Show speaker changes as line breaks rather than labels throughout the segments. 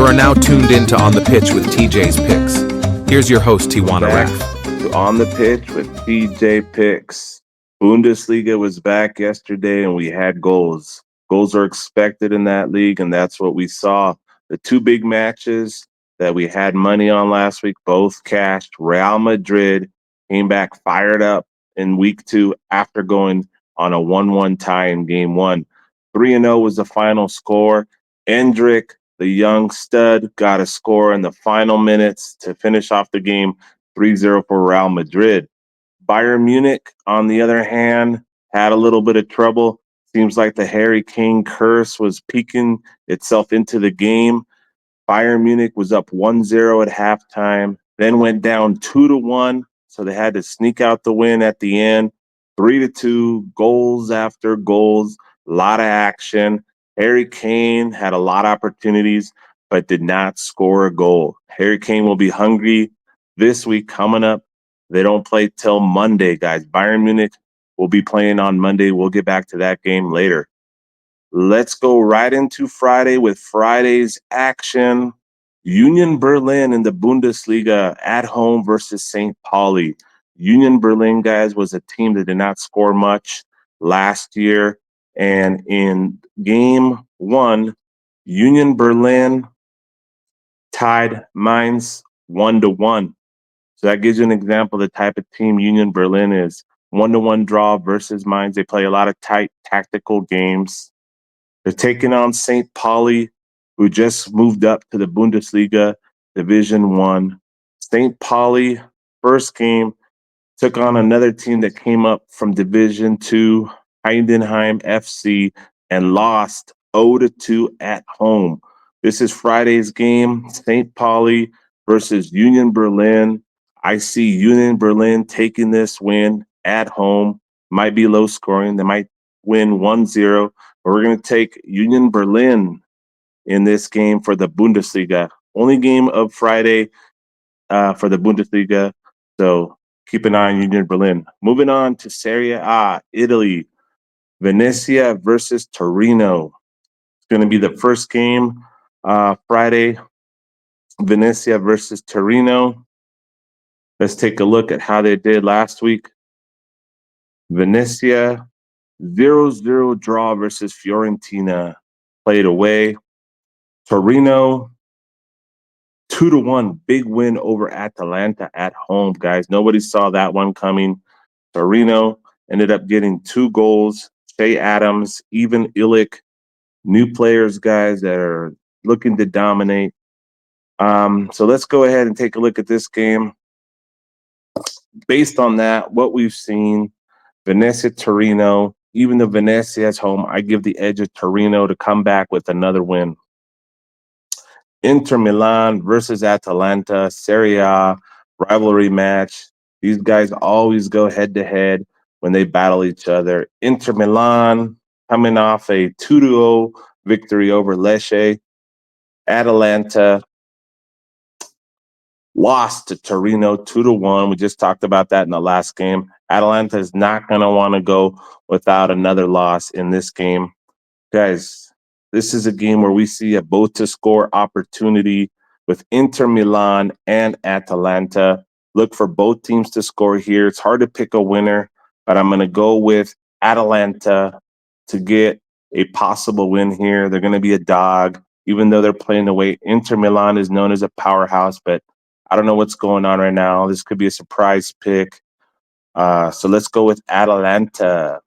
are now tuned into On the Pitch with TJ's Picks. Here's your host, Rijuana RAF.
To On the Pitch with TJ Picks. Bundesliga was back yesterday and we had goals. Goals are expected in that league, and that's what we saw. The two big matches that we had money on last week, both cashed. Real Madrid came back fired up in week 2 after going on a 1-1 tie in game 1. 3-0 was the final score. Endrick, the young stud, got a score in the final minutes to finish off the game 3-0 for Real Madrid. Bayern Munich, on the other hand, had a little bit of trouble. Seems like the Harry Kane curse was peeking itself into the game. Bayern Munich was up 1-0 at halftime, then went down 2-1, so they had to sneak out the win at the end. 3-2, goals after goals, a lot of action. Harry Kane had a lot of opportunities, but did not score a goal. Harry Kane will be hungry this week coming up. They don't play till Monday, guys. Bayern Munich will be playing on Monday. We'll get back to that game later. Let's go right into Friday with Friday's action. Union Berlin in the Bundesliga at home versus St. Pauli. Union Berlin, guys, was a team that did not score much last year. And in game 1, Union Berlin tied Mainz 1-1. So that gives you an example of the type of team Union Berlin is. 1-1 draw versus Mainz. They play a lot of tight tactical games. They're taking on St. Pauli, who just moved up to the Bundesliga Division 1. St. Pauli, first game, took on another team that came up from Division 2, Heidenheim FC, and lost 0-2 at home. This is Friday's game, St. Pauli versus Union Berlin. I see Union Berlin taking this win at home. Might be low scoring. They might win 1-0. But we're going to take Union Berlin in this game for the Bundesliga. Only game of Friday for the Bundesliga. So keep an eye on Union Berlin. Moving on to Serie A, Italy. Venezia versus Torino. It's going to be the first game Friday. Venezia versus Torino. Let's take a look at how they did last week. Venezia, 0-0 draw versus Fiorentina. Played away. Torino, 2-1, big win over Atalanta at home, guys. Nobody saw that one coming. Torino ended up getting 2 goals. Shea Adams, even Illich, new players, guys, that are looking to dominate. So let's go ahead and take a look at this game. Based on that, what we've seen, Venezia, Torino, even though Venezia is home, I give the edge of Torino to come back with another win. Inter Milan versus Atalanta, Serie A, rivalry match. These guys always go head-to-head when they battle each other. Inter Milan coming off a 2-0 victory over Lecce. Atalanta lost to Torino 2-1. We just talked about that in the last game. Atalanta is not going to want to go without another loss in this game. Guys, this is a game where we see a both to score opportunity with Inter Milan and Atalanta. Look for both teams to score here. It's hard to pick a winner, but I'm going to go with Atalanta to get a possible win here. They're going to be a dog, even though they're playing away. Inter Milan is known as a powerhouse, but I don't know what's going on right now. This could be a surprise pick. So let's go with Atalanta.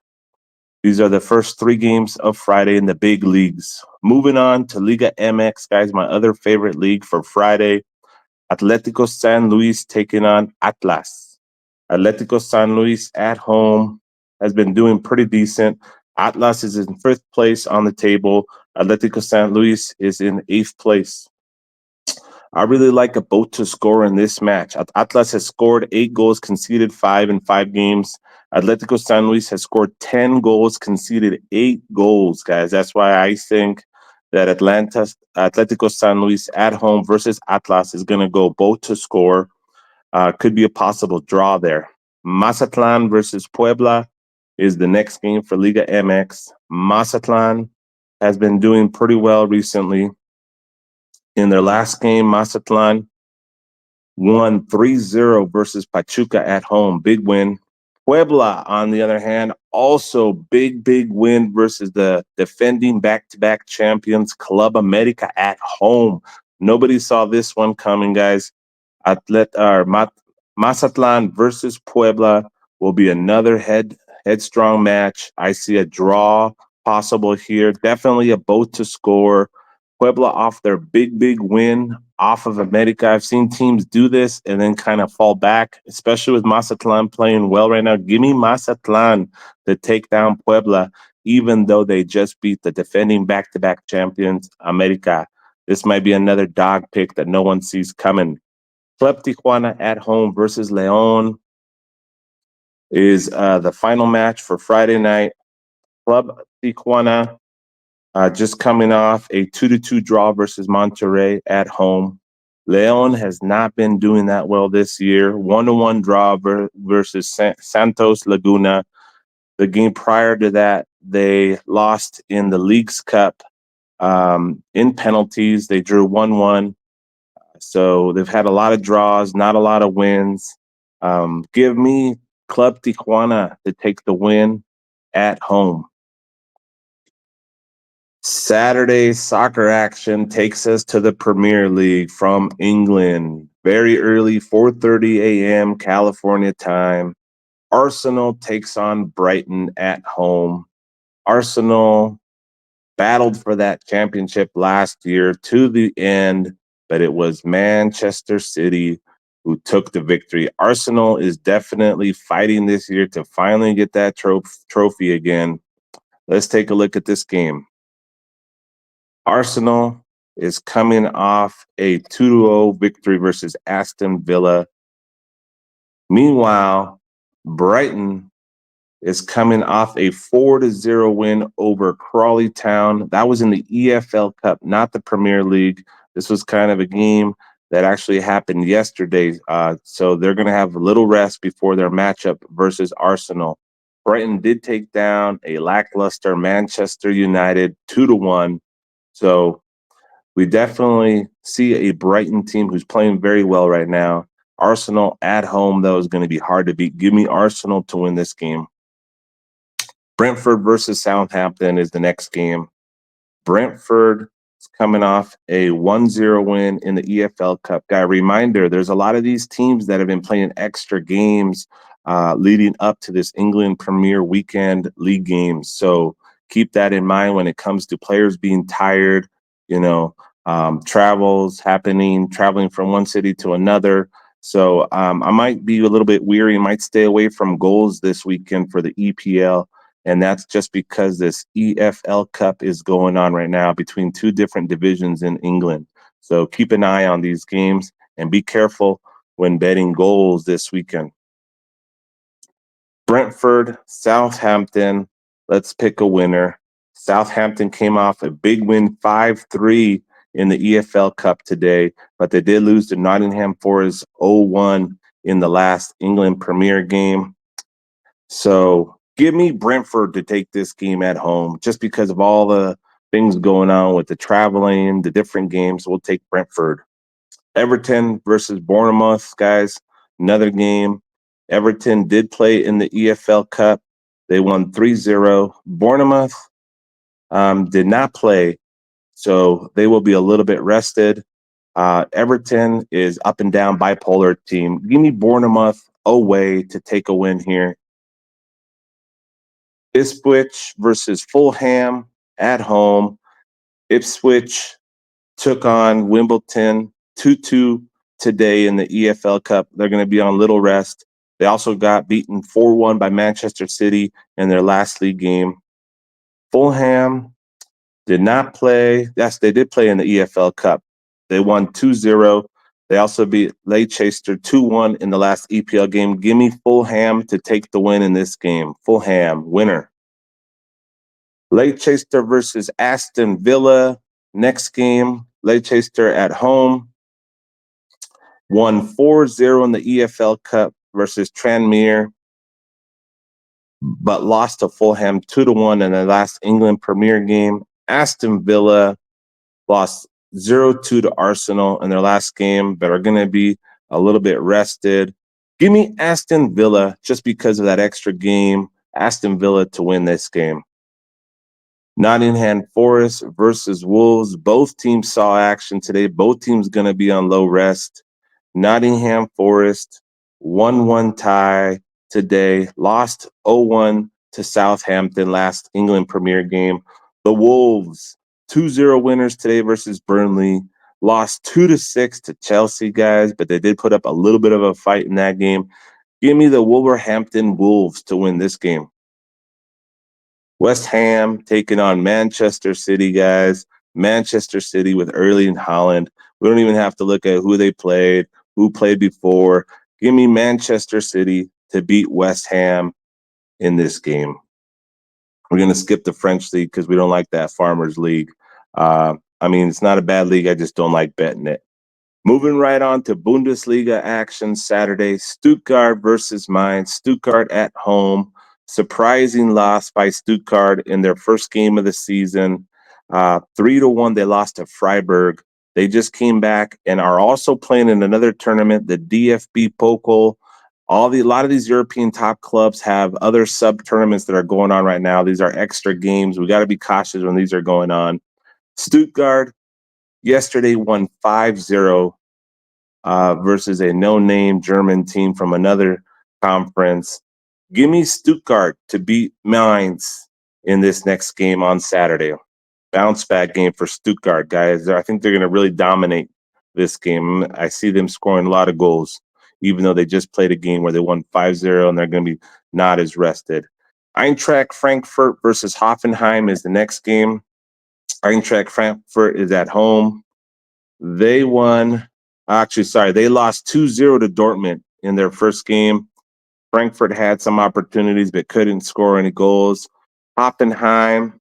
These are the first 3 games of Friday in the big leagues. Moving on to Liga MX, guys, my other favorite league for Friday. Atlético San Luis taking on Atlas. Atlético San Luis at home has been doing pretty decent. Atlas is in 5th place on the table. Atlético San Luis is in 8th place. I really like a both to score in this match. Atlas has scored 8 goals, conceded 5 in 5 games. Atletico San Luis has scored 10 goals, conceded 8 goals, guys. That's why I think that Atletico San Luis at home versus Atlas is going to go both to score. Could be a possible draw there. Mazatlan versus Puebla is the next game for Liga MX. Mazatlan has been doing pretty well recently. In their last game, Mazatlan won 3-0 versus Pachuca at home. Big win. Puebla, on the other hand, also big win versus the defending back-to-back champions, Club America at home. Nobody saw this one coming, guys. Mazatlan versus Puebla will be another headstrong match. I see a draw possible here. Definitely a both to score. Puebla off their big win off of America. I've seen teams do this and then kind of fall back, especially with Mazatlan playing well right now. Give me Mazatlan to take down Puebla, even though they just beat the defending back-to-back champions, America. This might be another dog pick that no one sees coming. Club Tijuana at home versus León is the final match for Friday night. Club Tijuana just coming off a 2-2 draw versus Monterrey at home. León has not been doing that well this year. 1-1 draw versus Santos Laguna. The game prior to that, they lost in the League's Cup in penalties. They drew 1-1. So they've had a lot of draws, not a lot of wins. Give me Club Tijuana to take the win at home. Saturday soccer action takes us to the Premier League from England. Very early, 4:30 a.m. California time. Arsenal takes on Brighton at home. Arsenal battled for that championship last year to the end, but it was Manchester City who took the victory. Arsenal is definitely fighting this year to finally get that trophy again. Let's take a look at this game. Arsenal is coming off a 2-0 victory versus Aston Villa. Meanwhile, Brighton is coming off a 4-0 win over Crawley Town. That was in the EFL Cup, not the Premier League. This was kind of a game that actually happened yesterday. So they're going to have a little rest before their matchup versus Arsenal. Brighton did take down a lackluster Manchester United 2-1. So we definitely see a Brighton team who's playing very well right now. Arsenal at home, though, is going to be hard to beat. Give me Arsenal to win this game. Brentford versus Southampton is the next game. Brentford is coming off a 1-0 win in the EFL Cup. Guy, reminder, there's a lot of these teams that have been playing extra games leading up to this England Premier Weekend League games. So keep that in mind when it comes to players being tired, travels happening, traveling from one city to another. So I might be a little bit weary, might stay away from goals this weekend for the EPL. And that's just because this EFL Cup is going on right now between two different divisions in England. So keep an eye on these games and be careful when betting goals this weekend. Brentford, Southampton. Let's pick a winner. Southampton came off a big win, 5-3 in the EFL Cup today, but they did lose to Nottingham Forest 0-1 in the last England Premier game. So give me Brentford to take this game at home just because of all the things going on with the traveling, the different games. We'll take Brentford. Everton versus Bournemouth, guys. Another game. Everton did play in the EFL Cup. They won 3-0. Bournemouth did not play, so they will be a little bit rested. Everton is up and down bipolar team. Give me Bournemouth away to take a win here. Ipswich versus Fulham at home. Ipswich took on Wimbledon 2-2 today in the EFL Cup. They're going to be on little rest. They also got beaten 4-1 by Manchester City in their last league game. Fulham did not play. Yes, they did play in the EFL Cup. They won 2-0. They also beat Leicester 2-1 in the last EPL game. Give me Fulham to take the win in this game. Fulham, winner. Leicester versus Aston Villa. Next game, Leicester at home. Won 4-0 in the EFL Cup versus Tranmere, but lost to Fulham 2-1 in the last England Premier game. Aston Villa lost 0-2 to Arsenal in their last game, but are going to be a little bit rested. Give me Aston Villa just because of that extra game. Aston Villa to win this game. Nottingham Forest versus Wolves. Both teams saw action today. Both teams going to be on low rest. Nottingham Forest 1-1 tie today. Lost 0-1 to Southampton last England Premier game. The Wolves 2-0 winners today versus Burnley. Lost 2-6 to Chelsea, guys, but they did put up a little bit of a fight in that game. Give me the Wolverhampton Wolves to win this game. West Ham taking on Manchester City, guys. Manchester City with Erling Haaland. We don't even have to look at who they played, who played before. Give me Manchester City to beat West Ham in this game. We're going to skip the French league because we don't like that Farmers League. I mean, it's not a bad league. I just don't like betting it. Moving right on to Bundesliga action Saturday. Stuttgart versus Mainz. Stuttgart at home. Surprising loss by Stuttgart in their first game of the season. 3-1, they lost to Freiburg. They just came back and are also playing in another tournament, the DFB Pokal. A lot of these European top clubs have other sub tournaments that are going on right now. These are extra games. We got to be cautious when these are going on. Stuttgart yesterday won 5-0 versus a no-name German team from another conference. Give me Stuttgart to beat Mainz in this next game on Saturday. Bounce back game for Stuttgart, guys. I think they're going to really dominate this game. I see them scoring a lot of goals, even though they just played a game where they won 5-0 and they're going to be not as rested. Eintracht Frankfurt versus Hoffenheim is the next game. Eintracht Frankfurt is at home. They lost 2-0 to Dortmund in their first game. Frankfurt had some opportunities but couldn't score any goals. Hoffenheim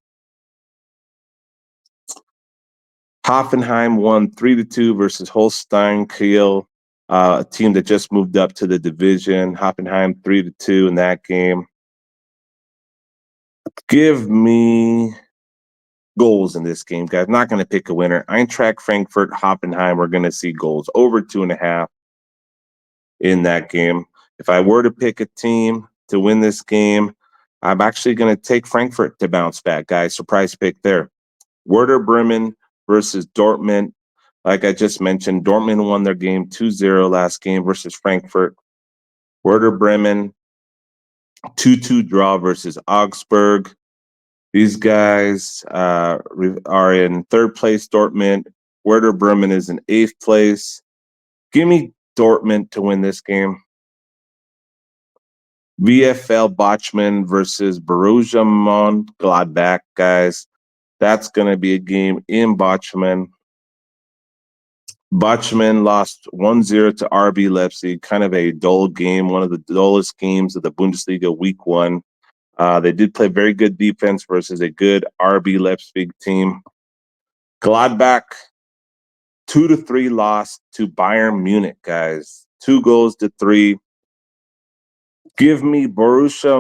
won 3-2 versus Holstein Kiel, a team that just moved up to the division. Hoffenheim 3-2 in that game. Give me goals in this game, guys. Not going to pick a winner. Eintracht Frankfurt, Hoffenheim, we're going to see goals over 2.5 in that game. If I were to pick a team to win this game, I'm actually going to take Frankfurt to bounce back, guys. Surprise pick there. Werder Bremen versus Dortmund. Like I just mentioned, Dortmund won their game 2-0 last game versus Frankfurt. Werder Bremen 2-2 draw versus Augsburg. These guys are in third place, Dortmund. Werder Bremen is in 8th place. Give me Dortmund to win this game. VfL Bochum versus Borussia Mönchengladbach, guys. That's going to be a game in Bochum. Bochum lost 1-0 to RB Leipzig, kind of a dull game, one of the dullest games of the Bundesliga week 1. They did play very good defense versus a good RB Leipzig team. Gladbach 2-3 loss to Bayern Munich, guys. 2-3. Give me Borussia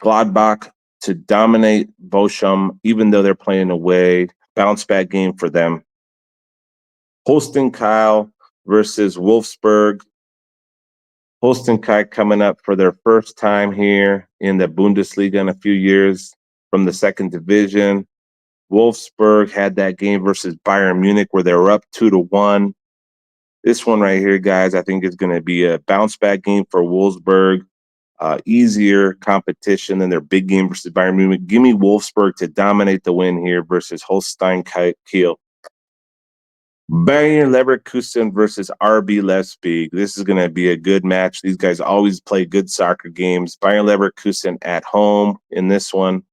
Mönchengladbach to dominate Bochum, even though they're playing away. Bounce back game for them. Holstein Kiel versus Wolfsburg. Holstein Kiel coming up for their first time here in the Bundesliga in a few years from the second division. Wolfsburg had that game versus Bayern Munich where they were up 2-1. This one right here, guys, I think is going to be a bounce back game for Wolfsburg. Easier competition than their big game versus Bayern Munich. Give me Wolfsburg to dominate the win here versus Holstein Kiel. Bayern Leverkusen versus RB Leipzig. This is going to be a good match. These guys always play good soccer games. Bayern Leverkusen at home in this one.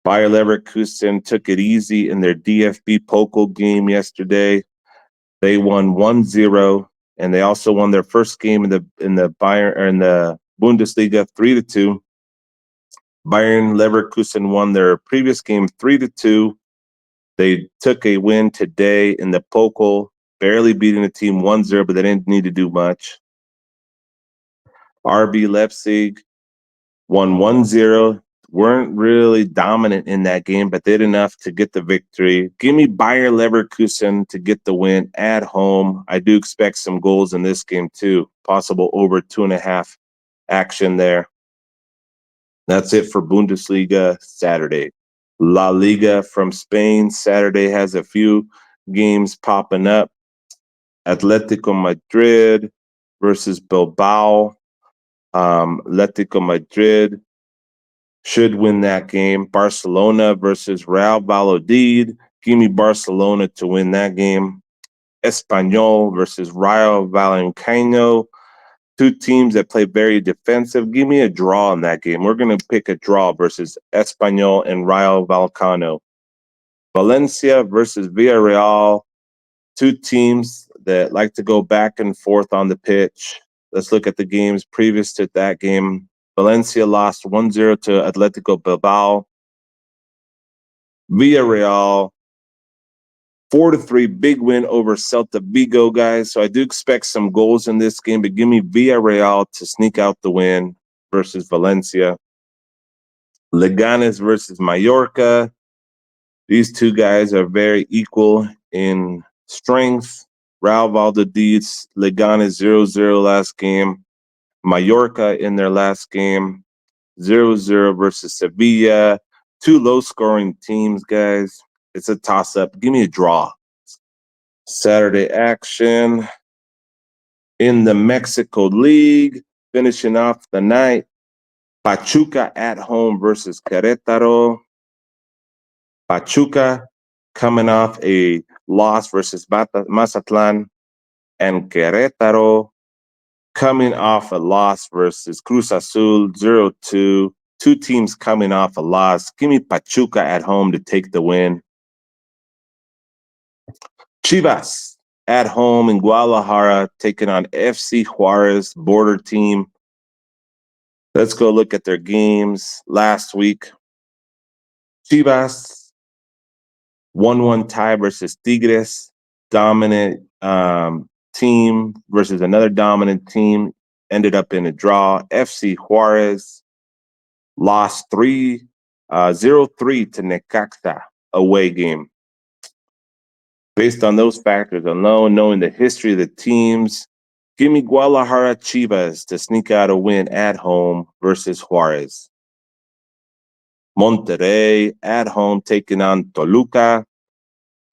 Bayer Leverkusen took it easy in their DFB Pokal game yesterday. They won 1-0, and they also won their first game in the Bundesliga 3-2. Bayern Leverkusen won their previous game 3-2. They took a win today in the Pokal, barely beating the team 1-0, but they didn't need to do much. RB Leipzig won 1-0 weren't really dominant in that game, but did enough to get the victory. Give me Bayer Leverkusen to get the win at home. I do expect some goals in this game too. Possible over 2.5 action there. That's it for Bundesliga Saturday. La Liga from Spain Saturday has a few games popping up. Atletico Madrid versus Bilbao. Atletico Madrid should win that game. Barcelona versus Real Valladolid. Give me Barcelona to win that game. Espanyol versus Rayo Vallecano. Two teams that play very defensive. Give me a draw in that game. We're going to pick a draw versus Espanyol and Rayo Vallecano. Valencia versus Villarreal. Two teams that like to go back and forth on the pitch. Let's look at the games previous to that game. Valencia lost 1-0 to Atletico Bilbao. Villarreal 4-3 big win over Celta Vigo, guys. So I do expect some goals in this game, but give me Villarreal to sneak out the win versus Valencia. Leganes versus Mallorca. These two guys are very equal in strength. Real Valladolid's Leganes 0-0 last game. Mallorca in their last game 0-0 versus Sevilla. Two low-scoring teams, guys. It's a toss-up. Give me a draw. Saturday action in the Mexico League, finishing off the night. Pachuca at home versus Querétaro. Pachuca coming off a loss versus Mazatlan, and Querétaro coming off a loss versus Cruz Azul 0-2. Two teams coming off a loss. Give me Pachuca at home to take the win. Chivas at home in Guadalajara taking on FC Juarez, border team. Let's go look at their games last week. Chivas 1-1 tie versus Tigres, dominant team versus another dominant team, ended up in a draw. FC Juarez lost 0-3 to Necaxa away game. Based on those factors alone, knowing the history of the teams, give me Guadalajara Chivas to sneak out a win at home versus Juarez. Monterrey at home taking on Toluca.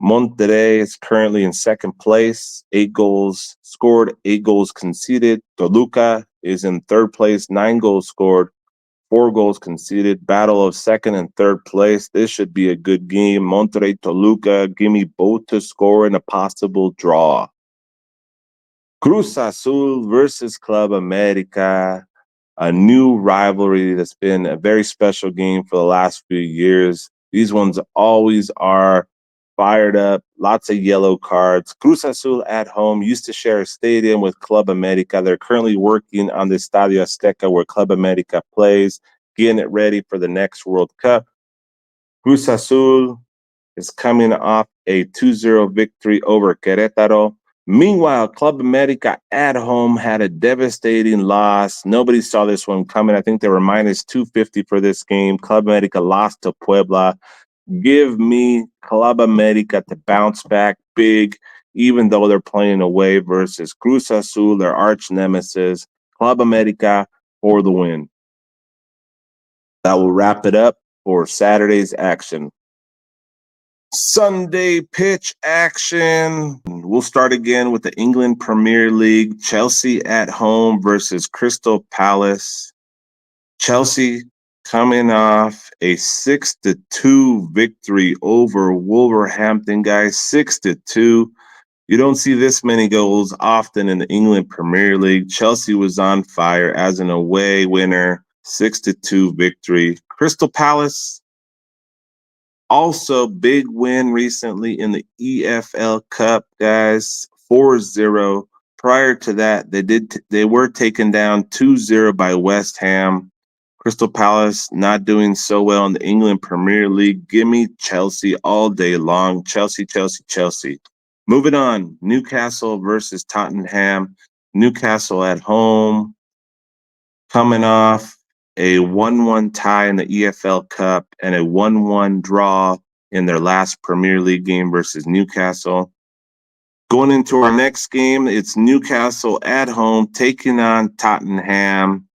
Monterrey is currently in second place, 8 goals scored, 8 goals conceded. Toluca is in third place, 9 goals scored, 4 goals conceded. Battle of second and third place. This should be a good game. Monterrey, Toluca, give me both to score in a possible draw. Cruz Azul versus Club America. A new rivalry that's been a very special game for the last few years. These ones always are fired up, lots of yellow cards. Cruz Azul at home used to share a stadium with Club America. They're currently working on the Estadio Azteca where Club America plays, getting it ready for the next World Cup. Cruz Azul is coming off a 2-0 victory over Querétaro. Meanwhile, Club America at home had a devastating loss. Nobody saw this one coming. I think they were minus 250 for this game. Club America lost to Puebla. Give me Club America to bounce back big, even though they're playing away versus Cruz Azul, their arch nemesis. Club America for the win. That will wrap it up for Saturday's action. Sunday pitch action. We'll start again with the England Premier League. Chelsea at home versus Crystal Palace. Chelsea coming off a 6-2 victory over Wolverhampton, guys. 6-2. You don't see this many goals often in the England Premier League. Chelsea was on fire as an away winner. 6-2 victory. Crystal Palace also, big win recently in the EFL Cup, guys, 4-0. Prior to that, they were taken down 2-0 by West Ham. Crystal Palace not doing so well in the England Premier League. Give me Chelsea all day long. Chelsea, Chelsea, Chelsea. Moving on, Newcastle versus Tottenham. Newcastle at home, coming off a 1-1 tie in the EFL Cup, and a 1-1 draw in their last Premier League game versus Newcastle. Going into our next game, it's Newcastle at home taking on Tottenham.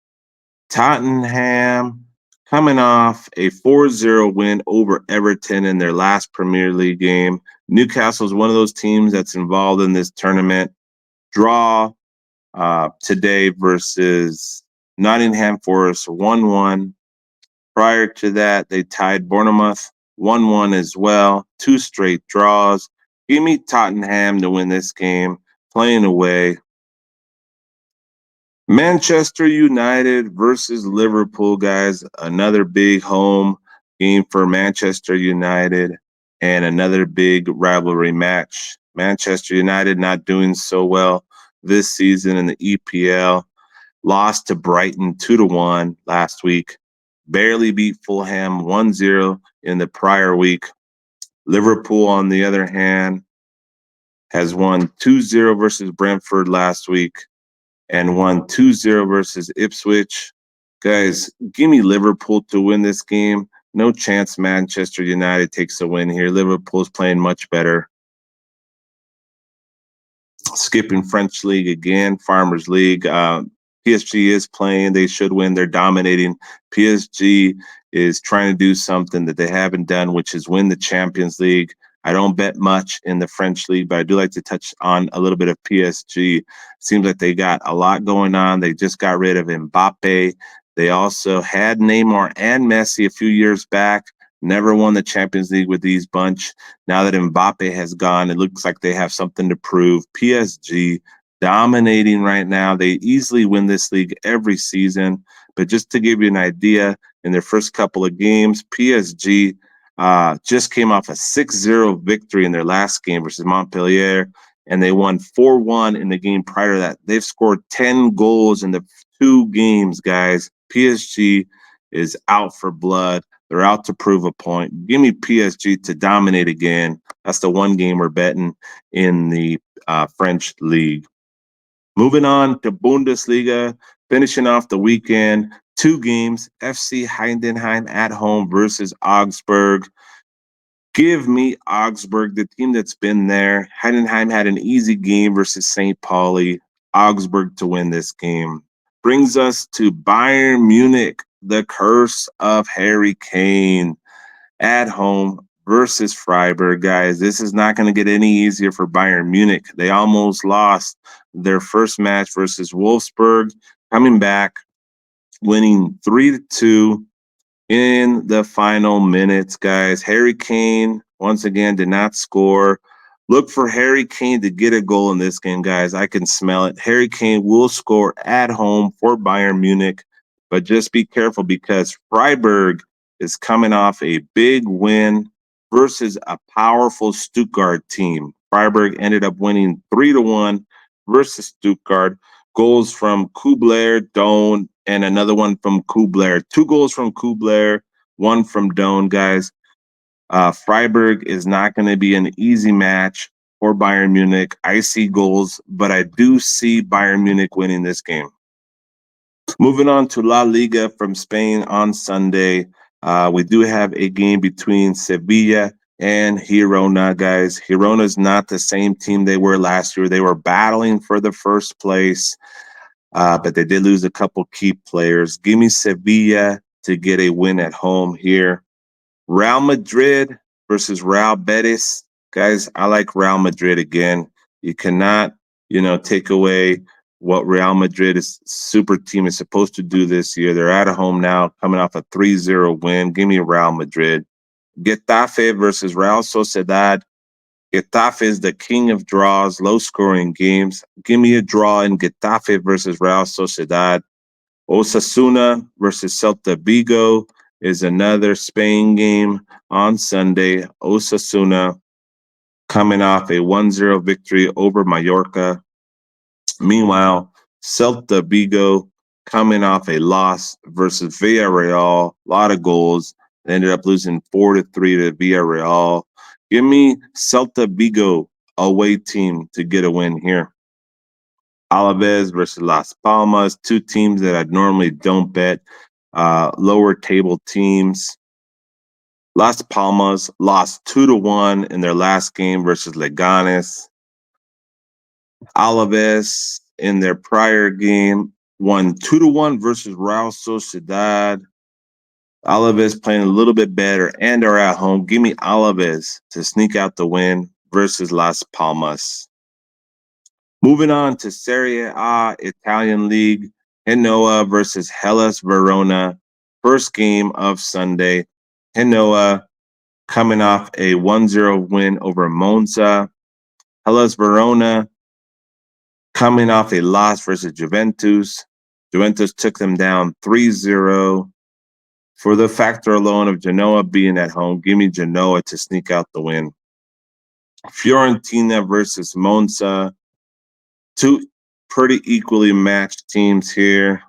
Tottenham coming off a 4-0 win over Everton in their last Premier League game. Newcastle is one of those teams that's involved in this tournament. Draw today versus Nottingham Forest 1-1. Prior to that, they tied Bournemouth 1-1 as well. 2 straight draws. Give me Tottenham to win this game, playing away. Manchester United versus Liverpool, guys. Another big home game for Manchester United and another big rivalry match. Manchester United not doing so well this season in the EPL. Lost to Brighton 2-1 last week. Barely beat Fulham 1-0 in the prior week. Liverpool, on the other hand, has won 2-0 versus Brentford last week and won 2-0 versus Ipswich. Guys, give me Liverpool to win this game. No chance Manchester United takes a win here. Liverpool's playing much better. Skipping French League again, Farmers League. PSG is playing. They should win. They're dominating. PSG is trying to do something that they haven't done, which is win the Champions League. I don't bet much in the French league, but I do like to touch on a little bit of PSG. Seems like they got a lot going on. They just got rid of Mbappe. They also had Neymar and Messi a few years back. Never won the Champions League with these bunch. Now that Mbappe has gone, it looks like they have something to prove. PSG dominating right now. They easily win this league every season. But just to give you an idea, in their first couple of games, PSG just came off a 6-0 victory in their last game versus Montpellier, and they won 4-1 in the game prior to that. They've scored 10 goals in the 2 games, guys. PSG is out for blood. They're out to prove a point. Give me PSG to dominate again. That's the one game we're betting in the French league. Moving on to Bundesliga, finishing off the weekend, 2 games, FC Heidenheim at home versus Augsburg. Give me Augsburg, the team that's been there. Heidenheim had an easy game versus St. Pauli. Augsburg to win this game. Brings us to Bayern Munich, the curse of Harry Kane at home versus Freiburg. Guys, this is not going to get any easier for Bayern Munich. They almost lost their first match versus Wolfsburg, coming back, winning 3-2 in the final minutes, guys. Harry Kane, once again, did not score. Look for Harry Kane to get a goal in this game, guys. I can smell it. Harry Kane will score at home for Bayern Munich, but just be careful because Freiburg is coming off a big win versus a powerful Stuttgart team. Freiburg ended up winning 3-1 versus Stuttgart. Goals from Kubler, Doan, and another one from Kubler. 2 goals from Kubler, 1 from Doan, guys. Freiburg is not going to be an easy match for Bayern Munich. I see goals, but I do see Bayern Munich winning this game. Moving on to La Liga from Spain on Sunday. We do have a game between Sevilla and Girona, guys. Girona is not the same team they were last year. They were battling for the first place, but they did lose a couple key players. Give me Sevilla to get a win at home here. Real Madrid versus Real Betis. Guys, I like Real Madrid again. You cannot, take away what Real Madrid's super team is supposed to do this year. They're at home now, coming off a 3-0 win. Give me Real Madrid. Getafe versus Real Sociedad. Getafe is the king of draws, low-scoring games. Give me a draw in Getafe versus Real Sociedad. Osasuna versus Celta Vigo is another Spain game on Sunday. Osasuna coming off a 1-0 victory over Mallorca. Meanwhile, Celta Vigo coming off a loss versus Villarreal. A lot of goals. They ended up losing 4-3 to Villarreal. Give me Celta Vigo away team to get a win here. Alaves versus Las Palmas, 2 teams that I normally don't bet. lower table teams. Las Palmas lost 2-1 in their last game versus Leganes. Alaves in their prior game won 2-1 versus Real Sociedad. Alaves playing a little bit better and are at home. Give me Alaves to sneak out the win versus Las Palmas. Moving on to Serie A Italian League, Genoa versus Hellas Verona. First game of Sunday. Genoa coming off a 1-0 win over Monza. Hellas Verona coming off a loss versus Juventus. Juventus took them down 3-0. For the factor alone of Genoa being at home, give me Genoa to sneak out the win. Fiorentina versus Monza. Two pretty equally matched teams here.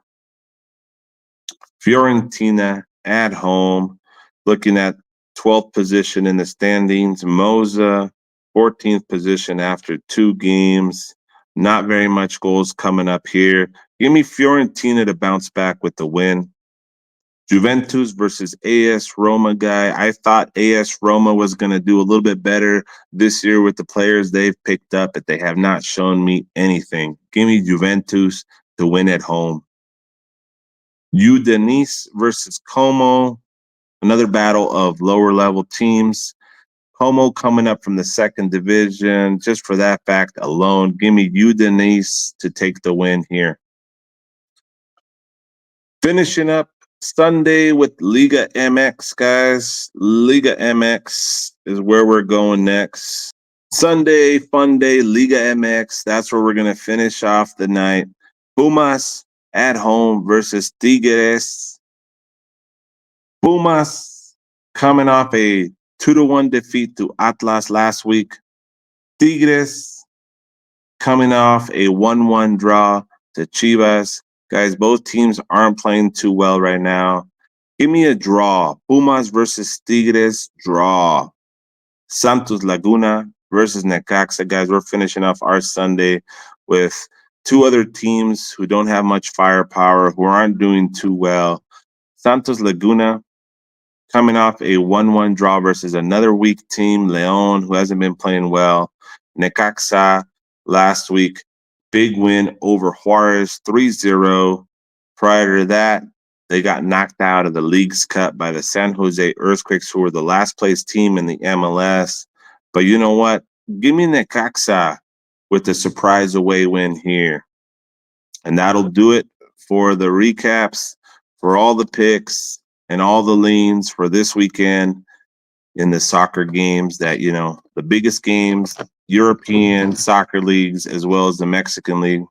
Fiorentina at home, looking at 12th position in the standings. Monza, 14th position after 2 games. Not very much goals coming up here. Give me Fiorentina to bounce back with the win. Juventus versus AS Roma, guy. I thought AS Roma was going to do a little bit better this year with the players they've picked up, but they have not shown me anything. Give me Juventus to win at home. Udinese versus Como, another battle of lower level teams. Como coming up from the second division. Just for that fact alone, give me Udinese to take the win here. Finishing up Sunday with Liga MX, guys. Liga MX is where we're going next. Sunday, fun day, Liga MX. That's where we're going to finish off the night. Pumas at home versus Tigres. Pumas coming off a 2-1 defeat to Atlas last week. Tigres coming off a 1-1 draw to Chivas. Guys, both teams aren't playing too well right now. Give me a draw. Pumas versus Tigres, draw. Santos Laguna versus Necaxa. Guys, we're finishing off our Sunday with 2 other teams who don't have much firepower, who aren't doing too well. Santos Laguna coming off a 1-1 draw versus another weak team, Leon, who hasn't been playing well. Necaxa last week, big win over Juarez, 3-0. Prior to that, they got knocked out of the League's Cup by the San Jose Earthquakes, who were the last place team in the MLS. But you know what? Give me Necaxa with the surprise away win here. And that'll do it for the recaps, for all the picks, and all the leans for this weekend in the soccer games that, the biggest games, European soccer leagues, as well as the Mexican League.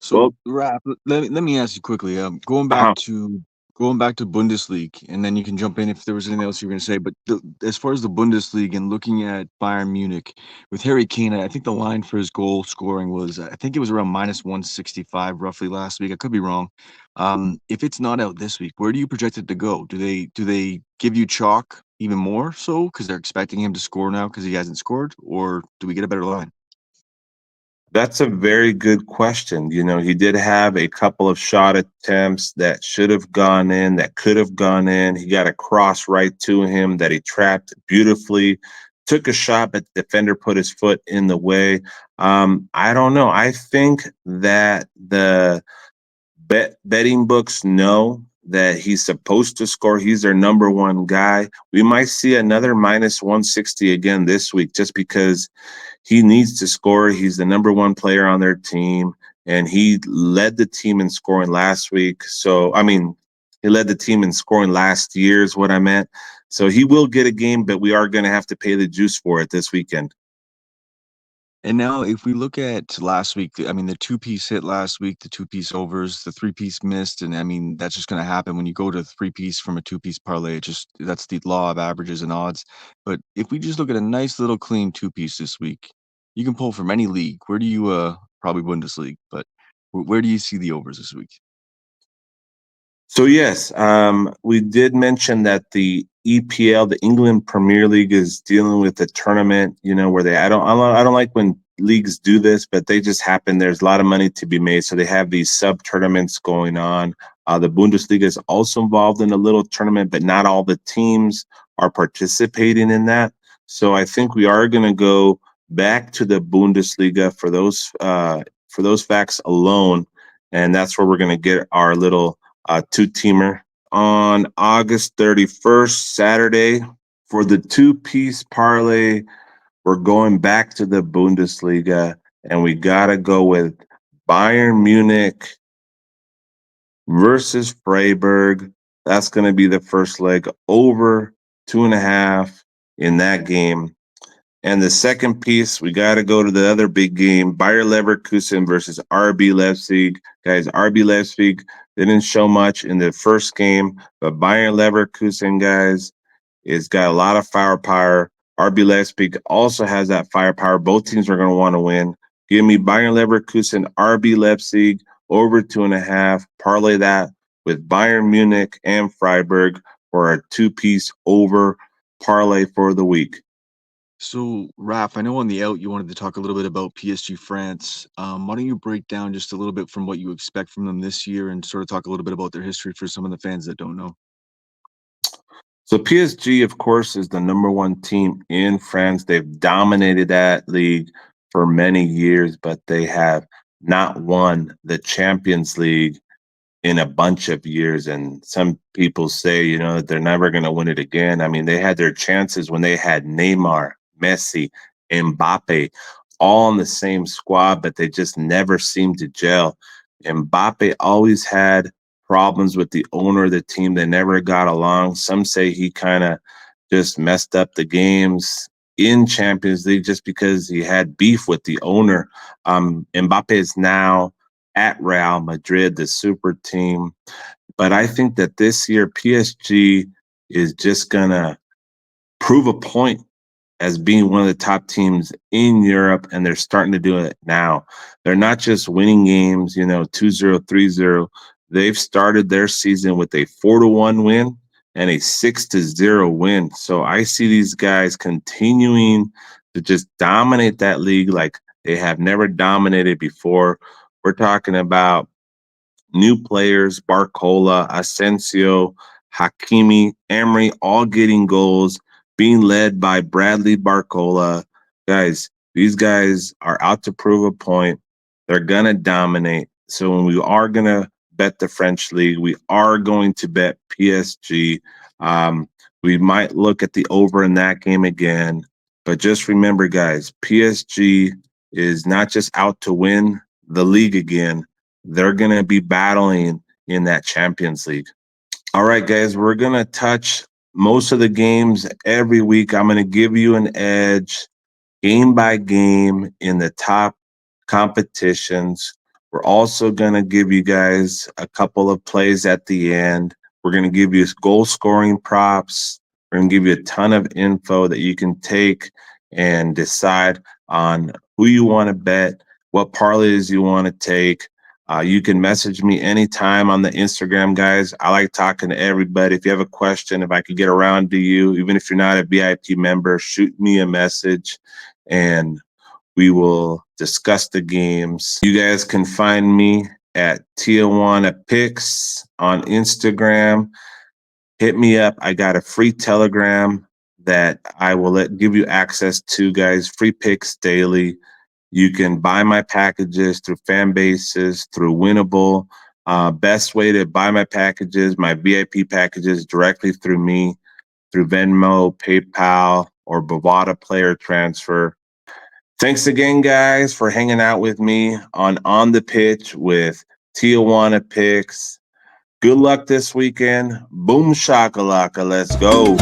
So, Raph, let me ask you quickly. Going back to Bundesliga, and then you can jump in if there was anything else you were going to say. But as far as the Bundesliga and looking at Bayern Munich with Harry Kane, I think the line for his goal scoring was, I think it was around -165 roughly last week. I could be wrong. If it's not out this week, where do you project it to go? Do they give you chalk even more so because they're expecting him to score now because he hasn't scored, or do we get a better line?
That's a very good question. He did have a couple of shot attempts that should have gone in, that could have gone in. He got a cross right to him that he trapped beautifully. Took a shot, but the defender put his foot in the way. I don't know. I think that the betting books know that he's supposed to score. He's their number 1 guy. We might see another -160 again this week just because he needs to score. He's the number 1 player on their team, and he led the team in scoring last week. So, he led the team in scoring last year is what I meant. So he will get a game, but we are going to have to pay the juice for it this weekend.
And now if we look at last week, the 2-piece hit last week, the 2-piece overs, the 3-piece missed. And that's just going to happen when you go to 3-piece from a 2-piece parlay. That's the law of averages and odds. But if we just look at a nice little clean 2-piece this week, you can pull from any league. Where do you, probably Bundesliga, but where do you see the overs this week?
So yes, we did mention that the EPL, the England Premier League, is dealing with a tournament, where I don't like when leagues do this, but they just happen. There's a lot of money to be made, so they have these sub tournaments going on. The Bundesliga is also involved in a little tournament, but not all the teams are participating in that. So I think we are going to go back to the Bundesliga for those facts alone, and that's where we're going to get our little two-teamer on August 31st, Saturday, for the two-piece parlay. We're going back to the Bundesliga, and we got to go with Bayern Munich versus Freiburg. That's going to be the first leg, over 2.5 in that game. And the second piece, we got to go to the other big game, Bayer Leverkusen versus RB Leipzig. Guys, RB Leipzig didn't show much in the first game, but Bayer Leverkusen, guys, it's got a lot of firepower. RB Leipzig also has that firepower. Both teams are going to want to win. Give me Bayern Leverkusen, RB Leipzig, over 2.5. Parlay that with Bayern Munich and Freiburg for a two-piece over parlay for the week.
So, Raf, I know on the out you wanted to talk a little bit about PSG France. Why don't you break down just a little bit from what you expect from them this year and sort of talk a little bit about their history for some of the fans that don't know?
So PSG, of course, is the number one team in France. They've dominated that league for many years, but they have not won the Champions League in a bunch of years. And some people say, that they're never going to win it again. I mean, they had their chances when they had Neymar, Messi, Mbappe, all on the same squad, but they just never seemed to gel. Mbappe always had problems with the owner of the team. They never got along. Some say he kind of just messed up the games in Champions League just because he had beef with the owner. Mbappe is now at Real Madrid, the super team. But I think that this year PSG is just going to prove a point as being one of the top teams in Europe, and they're starting to do it now. They're not just winning games, 2-0, 3-0. They've started their season with a 4-1 win and a 6-0 win. So I see these guys continuing to just dominate that league like they have never dominated before. We're talking about new players, Barcola, Asensio, Hakimi, Emery, all getting goals, being led by Bradley Barcola. Guys, these guys are out to prove a point. They're going to dominate. So when we are going to bet the French league, we are going to bet PSG. We might look at the over in that game again. But just remember, guys, PSG is not just out to win the league again. They're going to be battling in that Champions League. All right, guys, we're going to touch most of the games every week. I'm going to give you an edge game by game in the top competitions. We're also going to give you guys a couple of plays at the end. We're going to give you goal scoring props. We're going to give you a ton of info that you can take and decide on who you want to bet, what parlays you want to take. You can message me anytime on the Instagram, guys. I like talking to everybody. If you have a question, if I could get around to you, even if you're not a VIP member, shoot me a message and we will discuss the games. You guys can find me at Tijuana Picks on Instagram. Hit me up. I got a free Telegram that I will give you access to, guys. Free picks daily. You can buy my packages through fan bases, through Winnable. Best way to buy my packages, my VIP packages, directly through me, through Venmo, PayPal, or Bovada Player Transfer. Thanks again, guys, for hanging out with me on the Pitch with Tijuana Picks. Good luck this weekend. Boomshakalakka. Let's go.